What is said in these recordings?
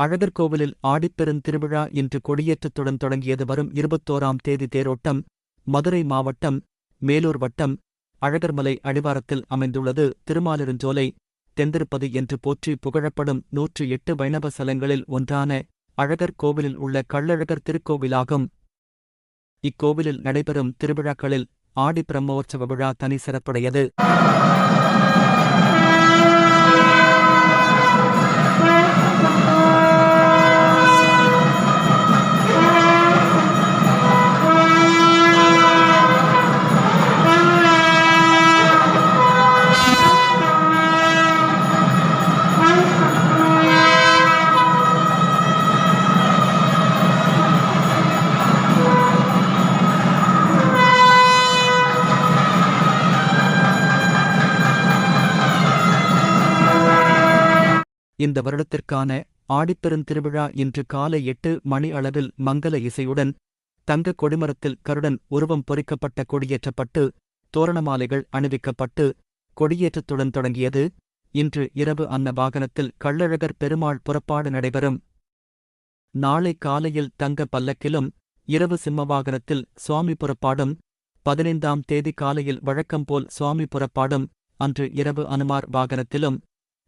அழகர் கோவிலில் ஆடிப்பெருந்திருவிழா இன்று கொடியேற்றத்துடன் தொடங்கியது. வரும் 21ஆம் தேதி தேரோட்டம். மதுரை மாவட்டம் மேலூர் வட்டம் அழகர்மலை அடிவாரத்தில் அமைந்துள்ளது திருமாலிருஞ்சோலை தென்திருப்பதி என்று போற்றி புகழப்படும் 108 வைணவ ஸ்தலங்களில் ஒன்றான அழகர் கோவிலில் உள்ள கள்ளழகர் திருக்கோவிலாகும். இக்கோவிலில் நடைபெறும் திருவிழாக்களில் ஆடி பிரம்மோற்சவ விழா தனி சிறப்புடையது. இந்த வருடத்திற்கான ஆடிப்பெருந்திருவிழா இன்று காலை 8 மணி அளவில் மங்கல இசையுடன் தங்க கொடிமரத்தில் கருடன் உருவம் பொறிக்கப்பட்ட கொடியேற்றப்பட்டு தோரணமாலைகள் அணிவிக்கப்பட்டு கொடியேற்றத்துடன் தொடங்கியது. இன்று இரவு அன்ன வாகனத்தில் கள்ளழகர் பெருமாள் புறப்பாடு நடைபெறும். நாளை காலையில் தங்க பல்லக்கிலும் இரவு சிம்ம வாகனத்தில் சுவாமி புறப்பாடும். 15ஆம் தேதி காலையில் வழக்கம்போல் சுவாமி புறப்பாடும். அன்று இரவு அனுமார் வாகனத்திலும்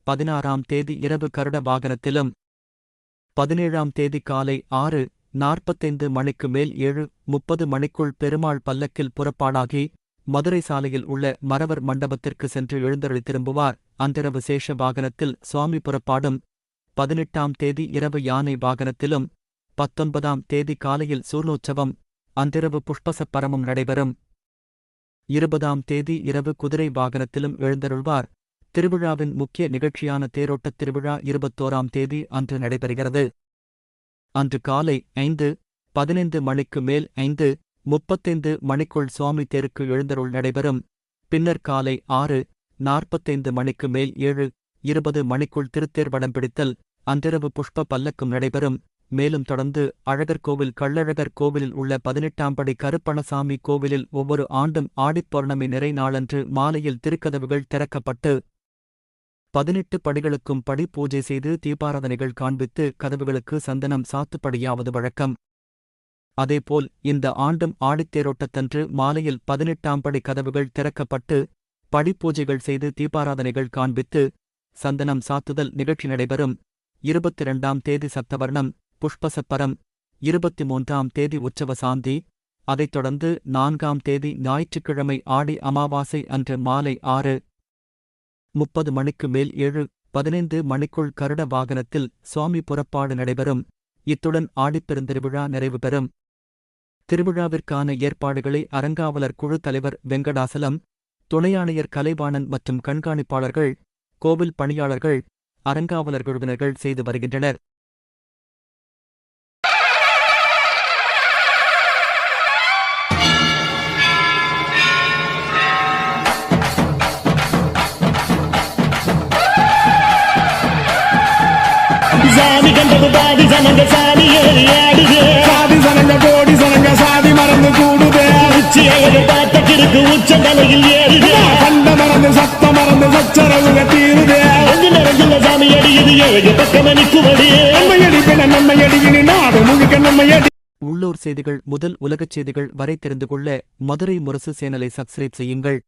16ஆம் தேதி இரவு கருட வாகனத்திலும் 17ஆம் தேதி காலை 6:45 மணிக்கு மேல் 7:30 மணிக்குள் பெருமாள் பல்லக்கில் புறப்பாடாகி மதுரை சாலையில் உள்ள மறவர் மண்டபத்திற்கு சென்று எழுந்தருளி திரும்புவார். அன்றிரவு சேஷ வாகனத்தில் சுவாமி புறப்பாடும். 18ஆம் தேதி இரவு யானை வாகனத்திலும் 19ஆம் தேதி காலையில் சூர்ணோற்சவம் அன்றிரவு புஷ்பசப்பரமும் நடைபெறும். 20ஆம் தேதி இரவு குதிரை வாகனத்திலும் எழுந்தருள்வார். திருவிழாவின் முக்கிய நிகழ்ச்சியான தேரோட்டத் திருவிழா 21ஆம் தேதி அன்று நடைபெறுகிறது. அன்று காலை 5:15 மணிக்கு மேல் 5:35 மணிக்குள் சுவாமி தேருக்கு எழுந்தருள் நடைபெறும். பின்னர் காலை 6:45 மணிக்கு மேல் 7:20 மணிக்குள் திருத்தேர் வடம் பிடித்தல் அன்றிரவு புஷ்ப பல்லக்கும் நடைபெறும். மேலும் தொடர்ந்து அழகர் கோவில் கள்ளழகர் கோவிலில் உள்ள 18ஆம் படி கருப்பணசாமி கோவிலில் ஒவ்வொரு ஆண்டும் ஆடிப்பௌர்ணமி நிறை நாளன்று மாலையில் திருக்கதவுகள் திறக்கப்பட்டு 18 படிகளுக்கும் படி பூஜை செய்து தீபாராதனைகள் காண்பித்து கதவுகளுக்கு சந்தனம் சாத்துப்படியாவது வழக்கம். அதேபோல் இந்த ஆண்டும் ஆடித்தேரோட்டத்தன்று மாலையில் 18ஆம் படி கதவுகள் திறக்கப்பட்டு படிப்பூஜைகள் செய்து தீபாராதனைகள் காண்பித்து சந்தனம் சாத்துதல் நிகழ்ச்சி நடைபெறும். 22ஆம் தேதி சப்தவர்ணம் புஷ்பசப்பரம், 23ஆம் தேதி உற்சவ சாந்தி. அதைத் தொடர்ந்து 4ஆம் தேதி ஞாயிற்றுக்கிழமை ஆடி அமாவாசை அன்று மாலை 6:30 மணிக்கு மேல் 7:15 மணிக்குள் கருட வாகனத்தில் சுவாமி புறப்பாடு நடைபெறும். இத்துடன் ஆடிப்பெருந்திருவிழா நிறைவு பெறும். திருவிழாவிற்கான ஏற்பாடுகளை அறங்காவலர் குழு தலைவர் வெங்கடாசலம், துணையாணையர் கலைவாணன் மற்றும் கண்காணிப்பாளர்கள், கோவில் பணியாளர்கள், அறங்காவலர் குழுவினர்கள் செய்து வருகின்றனர். சாதி கண்டது பாதி சனங்க சாதி ஏறி ஆடுது, சாதி சனங்க கோடி சனங்க சாதி மறந்து கூடுது, உச்சி அழகு பார்த்த கிறுக்கு உச்ச தலையில் ஏறுது, கண்ட மறந்து சத்த மறந்து சச்சரவுக தீருது, கொஞ்ச நிறைஞ்சுள்ள சாமி அடியுது ஏழு பக்கம் நிற்குமடி, நம்மையடி பின நம்மையடி நாடு முழுக்க நம்மையடி. உள்ளூர் செய்திகள் முதல் உலகச் செய்திகள் வரை தெரிந்து கொள்ள மதுரை முரசு சேனலை சப்ஸ்கிரைப் செய்யுங்கள்.